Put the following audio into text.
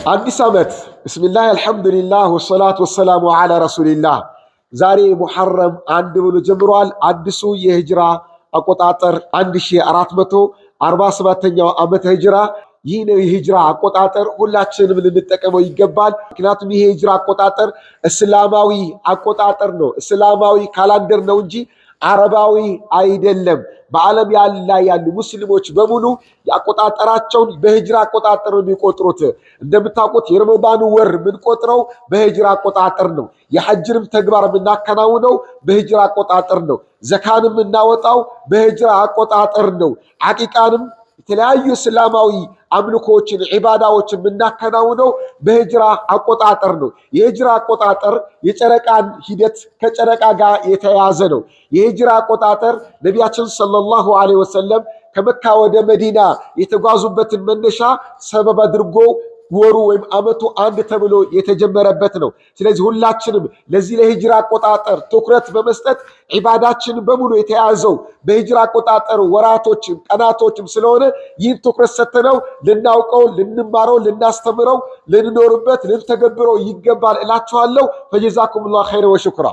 አዲስ ዓመት ብስሚላህ አልሐምዱሊላህ ወሰላቱ ወሰላሙ ዐላ ረሱሊላህ። ዛሬ ሙሐረም 1 ብሎ ጀምሯል። አዲሱ የሂጅራ አቆጣጠር 1447ኛው ዓመተ ሂጅራ። ይህ ነው የሂጅራ አቆጣጠር፣ ሁላችንም ልንጠቀመው ይገባል። ምክንያቱም ይሄ የሂጅራ አቆጣጠር እስላማዊ አቆጣጠር ነው፣ እስላማዊ ካላንደር ነው እንጂ አረባዊ አይደለም። በዓለም ላይ ያሉ ሙስሊሞች በሙሉ ያቆጣጠራቸውን በሂጅራ አቆጣጠር ነው የሚቆጥሩት። እንደምታውቁት የረመዳን ወር የምንቆጥረው በሂጅራ አቆጣጠር ነው። የሐጅንም ተግባር የምናከናውነው በሂጅራ አቆጣጠር ነው። ዘካንም የምናወጣው በሂጅራ አቆጣጠር ነው። አቂቃንም የተለያዩ እስላማዊ አምልኮችን ዒባዳዎችን የምናከናውነው በሂጅራ አቆጣጠር ነው። የሂጅራ አቆጣጠር የጨረቃን ሂደት ከጨረቃ ጋር የተያያዘ ነው። የሂጅራ አቆጣጠር ነቢያችን ሰለላሁ ዐለይሂ ወሰለም ከመካ ወደ መዲና የተጓዙበትን መነሻ ሰበብ አድርጎ ወሩ ወይም ዓመቱ 1 ተብሎ የተጀመረበት ነው። ስለዚህ ሁላችንም ለዚህ ለሂጅራ አቆጣጠር ትኩረት በመስጠት ዒባዳችን በሙሉ የተያዘው በሂጅራ አቆጣጠር ወራቶችም ቀናቶችም ስለሆነ ይህን ትኩረት ሰጥተነው ልናውቀው፣ ልንማረው፣ ልናስተምረው፣ ልንኖርበት፣ ልንተገብረው ይገባል እላችኋለሁ። ፈጀዛኩሙላሁ ኸይረን ወሽኩራ።